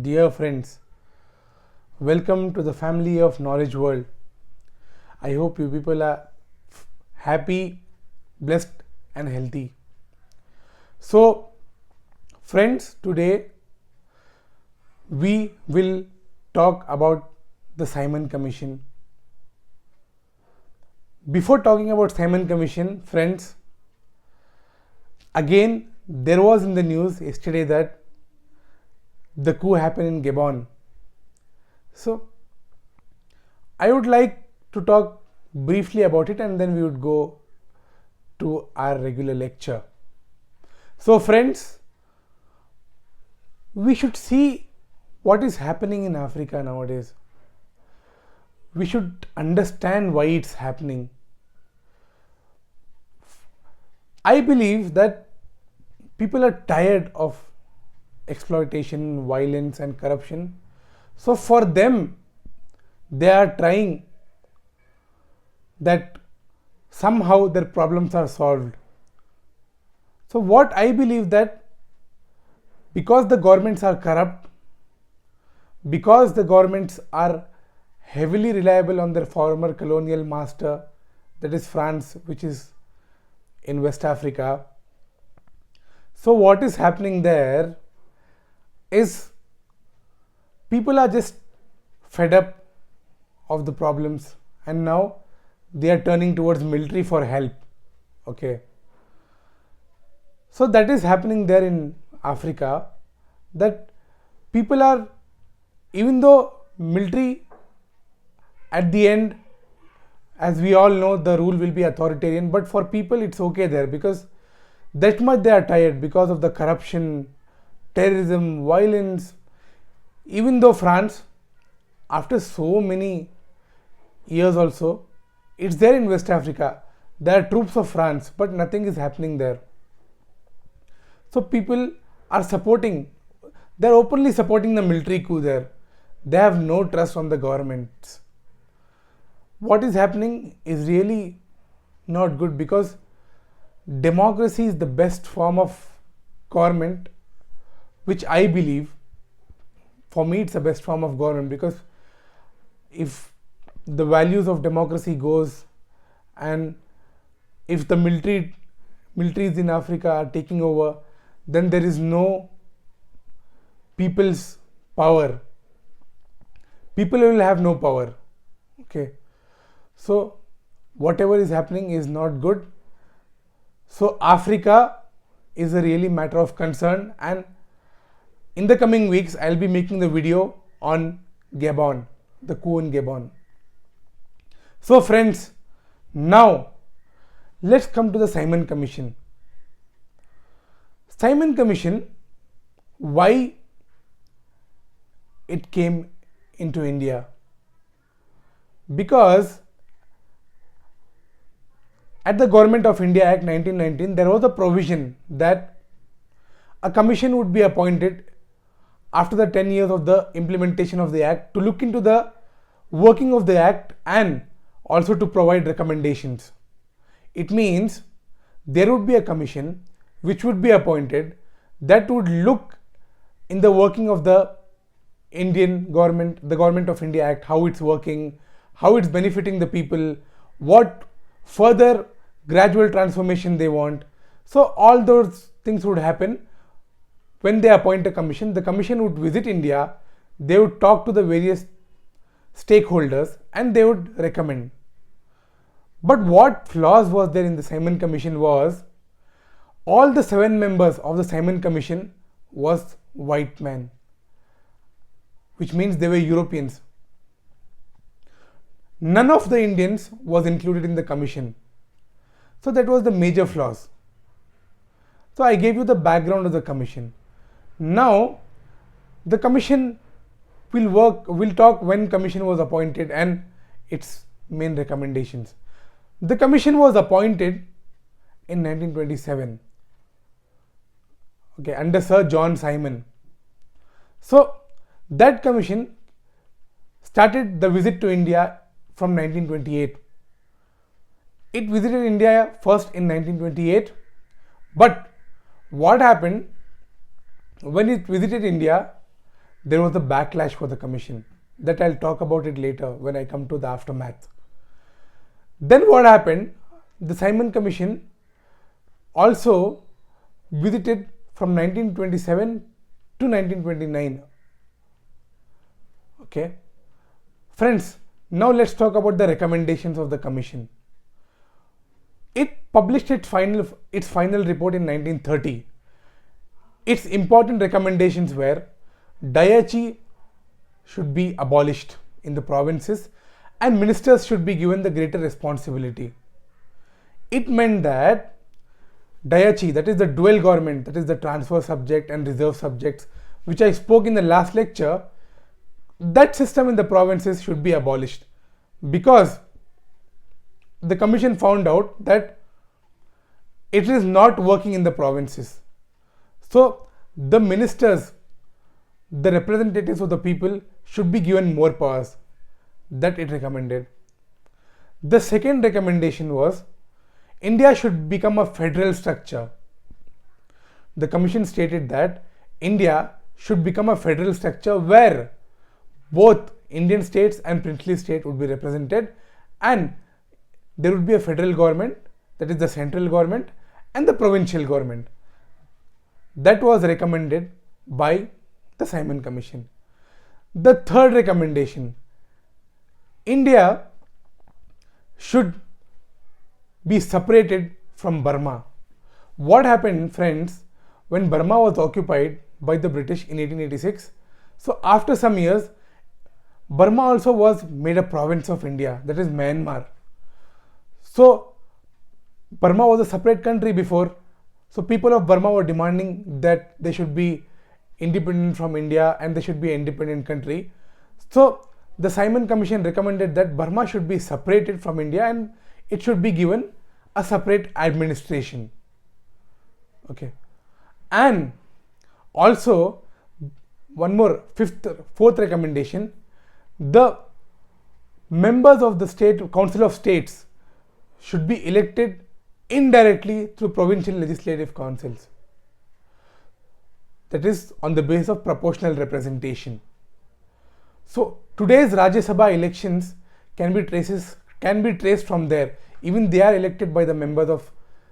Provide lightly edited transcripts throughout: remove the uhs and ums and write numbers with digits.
Dear friends, welcome to the family of Knowledge World. I hope you people are happy, blessed, and healthy. So, friends, today we will talk about the Simon Commission. Before talking about Simon Commission, friends, again there was in the news yesterday that the coup happened in Gabon. So, I would like to talk briefly about it and then we would go to our regular lecture. So, friends, we should see what is happening in Africa nowadays. We should understand why it's happening. I believe that people are tired of exploitation, violence, and corruption. So for them, they are trying that somehow their problems are solved. So what I believe that because the governments are corrupt, because the governments are heavily reliable on their former colonial master, that is France, which is in West Africa. So what is happening there is people are just fed up of the problems and now they are turning towards military for help. Okay. So that is happening there in Africa, that people are, even though military at the end, as we all know, the rule will be authoritarian, but for people it's okay there because that much they are tired because of the corruption, terrorism, violence. Even though France, after so many years also, it's there in West Africa. There are troops of France, but nothing is happening there. So people are supporting, they're openly supporting the military coup there. They have no trust on the governments. What is happening is really not good because democracy is the best form of government, which I believe, for me it's the best form of government, because if the values of democracy goes and if the militaries in Africa are taking over, then there is no people's power. People will have no power. Okay. So whatever is happening is not good. So Africa is a really matter of concern, and in the coming weeks I'll be making the video on Gabon, the coup in Gabon. So friends, now let's come to the Simon Commission. Simon Commission, why it came into India? Because at the Government of India Act 1919, there was a provision that a commission would be appointed after the 10 years of the implementation of the Act to look into the working of the Act and also to provide recommendations. It means there would be a commission which would be appointed that would look in the working of the Indian government, the Government of India Act, how it's working, how it's benefiting the people, what further gradual transformation they want. So all those things would happen when they appoint a commission. The commission would visit India, they would talk to the various stakeholders and they would recommend. But what flaws was there in the Simon Commission was all the 7 members of the Simon Commission was white men, which means they were Europeans. None of the Indians was included in the commission. So that was the major flaws. So I gave you the background of the commission. Now the commission will talk when commission was appointed and its main recommendations. The commission was appointed in 1927, okay, under Sir John Simon. So that commission started the visit to India from 1928. It visited India first in 1928, but what happened when it visited India, there was a backlash for the commission. That I'll talk about it later when I come to the aftermath. Then what happened? The Simon Commission also visited from 1927 to 1929. Okay. Friends, now let's talk about the recommendations of the commission. It published its final report in 1930. Its important recommendations were diarchy should be abolished in the provinces and ministers should be given the greater responsibility. It meant that diarchy, that is the dual government, that is the transfer subject and reserve subjects, which I spoke in the last lecture, that system in the provinces should be abolished, because the commission found out that it is not working in the provinces. So the ministers, the representatives of the people, should be given more powers. That it recommended. The second recommendation was India should become a federal structure. The commission stated that India should become a federal structure where both Indian states and princely state would be represented, and there would be a federal government, that is the central government, and the provincial government. That was recommended by the Simon Commission. The third recommendation, India should be separated from Burma. What happened, friends, when Burma was occupied by the British in 1886? So after some years, Burma also was made a province of India, that is Myanmar. So Burma was a separate country before. So people of Burma were demanding that they should be independent from India and they should be an independent country. So the Simon Commission recommended that Burma should be separated from India and it should be given a separate administration. Okay. And also one more, fourth recommendation, the members of the State Council of States should be elected indirectly through provincial legislative councils. That is on the basis of proportional representation. So today's Rajya Sabha elections can be traced from there. Even they are elected by the members of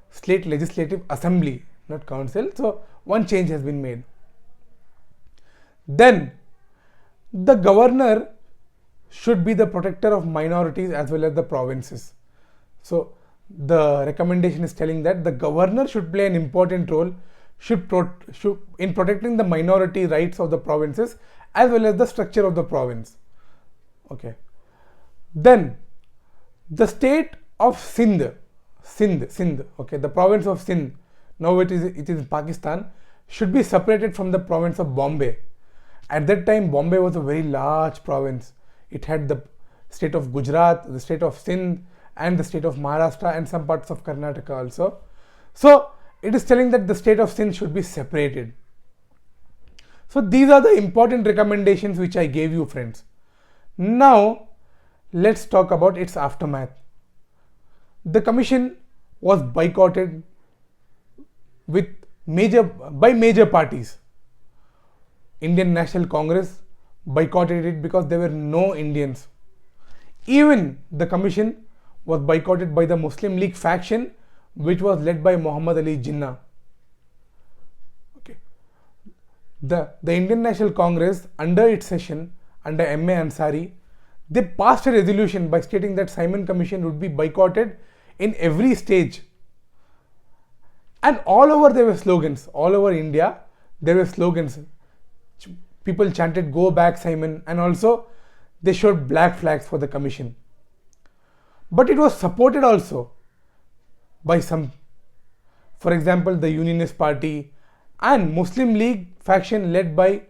State Legislative Assembly, not council. So one change has been made. Then the governor should be the protector of minorities as well as the provinces. So the recommendation is telling that the governor should play an important role in protecting the minority rights of the provinces as well as the structure of the province. Okay. Then the state of Sindh, okay, the province of Sindh, now it is in Pakistan, should be separated from the province of Bombay. At that time, Bombay was a very large province. It had the state of Gujarat, the state of Sindh, and the state of Maharashtra and some parts of Karnataka also. So it is telling that the state of Sindh should be separated. So these are the important recommendations which I gave you, friends. Now let's talk about its aftermath. The commission was boycotted by major parties. Indian National Congress boycotted it because there were no Indians. Even the commission was boycotted by the Muslim League faction, which was led by Muhammad Ali Jinnah. Okay. The Indian National Congress, under its session, under M.A. Ansari, they passed a resolution by stating that Simon Commission would be boycotted in every stage. And all over there were slogans. All over India, there were slogans. People chanted, "Go back, Simon," and also they showed black flags for the commission. But it was supported also by some, for example, the Unionist Party and Muslim League faction led by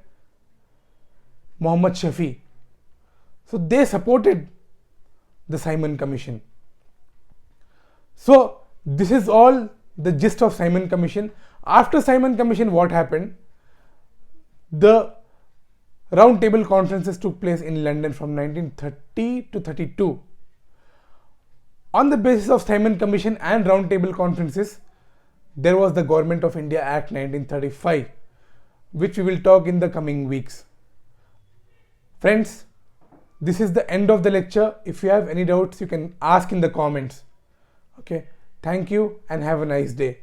Muhammad Shafi. So they supported the Simon Commission. So this is all the gist of Simon Commission. After Simon Commission, what happened? The round table conferences took place in London from 1930 to 32. On the basis of Simon Commission and round table conferences, there was the Government of India Act 1935, which we will talk in the coming weeks. Friends, this is the end of the lecture. If you have any doubts, you can ask in the comments. Okay, thank you and have a nice day.